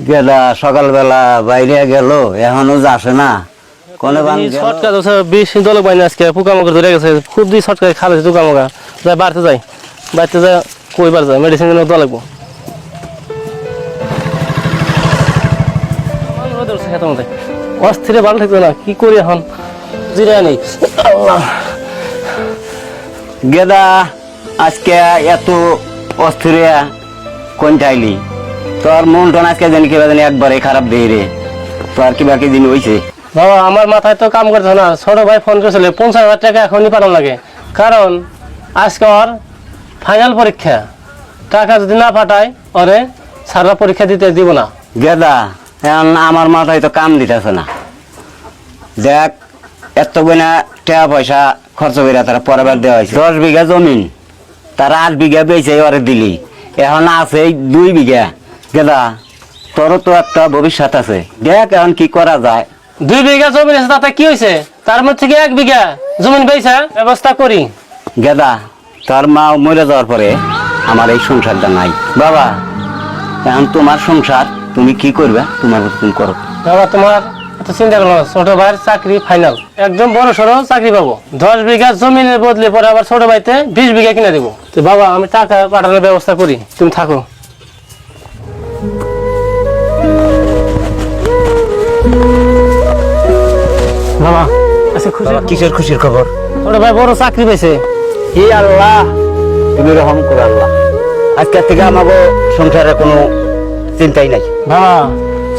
গেদা সকালবেলা বাইরে গেল, এখনো আসে না। কোনে বান শর্টকাট আছে, বেশি দল বাইনা আজকে পোকামাকড় ধরে গেছে, খুব দিয়ে শর্টকাট খালে পোকামাকড় যাই বাড়তে যাই, বাড়তে যায় কইবার যায় মেডিসিন দেওয়া লাগবো। অস্থিরে ভালো থাকতো না, কি করি এখন জিরা নেই। গেদা আজকে এত অস্থির কোন চাইলি? তোর মন টন আজকে জানি কিবা জানি একবারে খারাপ দেই রে। তোর কিবা কি দিন হয়েছে? বাবা আমার মাথায় তো কাম করছে না। ছোট ভাই ফোন করেছিল 50,000 টাকা এখনই পাঠানো লাগে, কারণ আজকে ওর ফাইনাল পরীক্ষা। টাকা যদি না পাঠায় ওরে সারা পরীক্ষা দিতে দিব না। গেদা এখন আমার মাথায় তো কাম দিতেছে না। দেখ এত গুণা টাকা পয়সা খরচ করে তারা পরেবার দেওয়া হয়েছে। 10 বিঘা জমিন তারা 8 বিঘা বেঁচে ওরে দিলি, এখন আছে 2 বিঘা। গেদা তোরও তো একটা ভবিষ্যৎ আছে, দেখ এখন কি করা যায়। 2 বিঘা জমি আছে, তাতে কি হয়েছে? তার মধ্যে থেকে 1 বিঘা জমিন বেচা ব্যবস্থা করি। গেদা তোর মা মরে যাওয়ার পরে আমার এই সংসারটা নাই বাবা। এখন তোমার সংসার, তুমি কি করবে তোমার মতো তুমি করো। বাবা তোমার এত চিন্তা করো না, ছোট ভাইয়ের চাকরি ফাইনাল, একদম বড় সড়ো চাকরি পাবো। 10 বিঘা জমিনের বদলে পরে আবার ছোট ভাইতে 20 বিঘা কিনে দেবো। তো বাবা আমি টাকা পাঠানোর ব্যবস্থা করি, তুমি থাকো। বাবা আচ্ছা খুশি? কিসের খুশির খবর? ছোট ভাই বড় চাকরি পেয়েছে। হে আল্লাহ, তুমি রহম করো আল্লাহ। আজকের থেকে আমাকে সংসারে কোনো চিন্তাই নাই। বাবা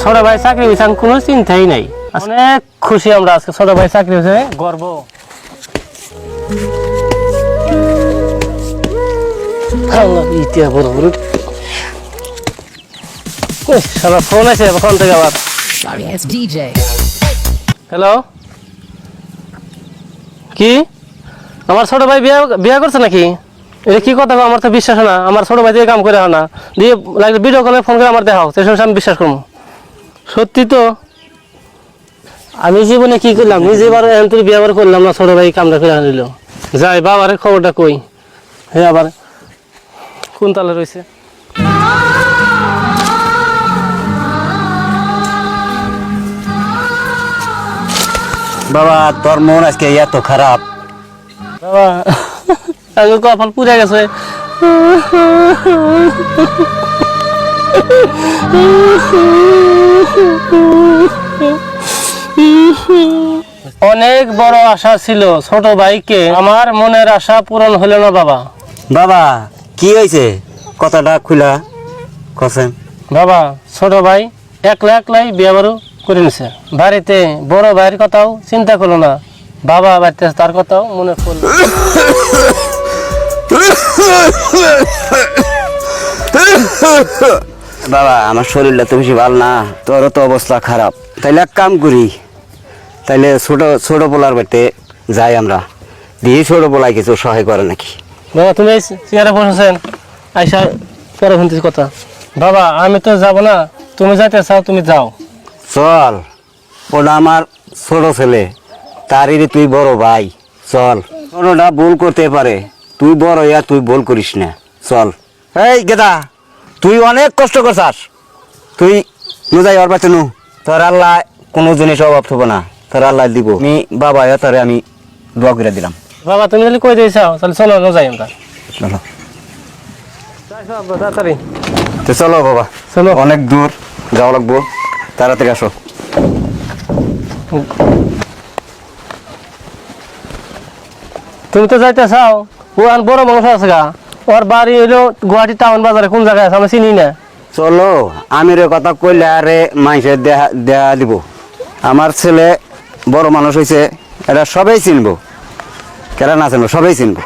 ছোট ভাই চাকরি পেয়েছে, কোনো চিন্তাই নাই। অনেক খুশি আমরা আজকে, ছোট ভাই চাকরি হয়েছে, গর্ব। ইতিহাস বড় বড় সারা ফোন আছে ওখান থেকে আবার। হ্যালো, কি আমার ছোট ভাই বিয়ে করছে নাকি? এটা কি কথা? আমার তো বিশ্বাস না, আমার ছোট ভাই দিয়ে কাম করে না দিয়ে লাগলে ভিডিও কলে ফোন করে আমার দেখাও, সেই সময় আমি বিশ্বাস করবো। সত্যি তো? আমি জীবনে কি করলাম, নিজে বার এখন তুই বিয়ে বার করলাম না, ছোট ভাই কামটা করে আনিল। যাই বাবারে খবরটা কই। হ্যাঁ আবার কোন তালে রয়েছে? বাবা তোর মন আজকে এত খারাপ? বাবা আগে কপাল পুড়ে গেছে। অনেক বড় আশা ছিল ছোট ভাইকে, আমার মনের আশা পূরণ হলো না বাবা। বাবা কি হয়েছে কথাটা খুলা কছেন? বাবা ছোট ভাই একলাই বিয়ে বারো করে নিছে, বাড়িতে বড় ভাইয়ের কথাও চিন্তা করলো না। বাবা বাড়িতে তার কথাও মনে পড়লো। বাবা আমার শরীরটা তো বেশি ভালো না, তোরও তো অবস্থা খারাপ। তাইলে এক কাম করি, তাইলে ছোট পোলার বাড়িতে যাই আমরা, দিয়ে ছোট পোলায় কিছু সহায় করে নাকি। বাবা তুমি চেয়ারে বসেছেন, আইসা পরে শুনতেছি কথা। বাবা আমি তো যাব না, তুমি যাইতে চাও তুমি যাও। চল, ওটা আমার ছোট ছেলে, তারই তুই বড় ভাই। চল, ছোটটা ভুল করতে পারে, তুই বড় ইয়া তুই ভুল করিস না। চল। এই গেদা তুই অনেক কষ্ট করছাস, তুই নুজাই ওর বাচ্চা নু, তোর আল্লাহ কোনো জিনিস অভাব থাকবো না, তোর আল্লাহ দিব। আমি বাবা তারে আমি দোয়া করে দিলাম। বাবা তুমি যদি কই দিয়ে চাও তাহলে চলো না যাই আমরা। চলো তাড়াতাড়ি তো চলো বাবা, চলো। অনেক দূর যাওয়া লাগবো, তাড়াতাড়ি আসো। তুমি তো যাইতে চাও, ও আর বড় মানুষ আছে গা, ওর বাড়ি হইলো গুয়াহাটি টাউন বাজারে, কোন জায়গায় আছে আমি চিনি না। চলো, আমির কথা কইলে আরে মাইসে দেয়া দিব। আমার ছেলে বড় মানুষ হয়েছে, এটা সবাই চিনবো, কেন না চিনবো, সবাই চিনবো।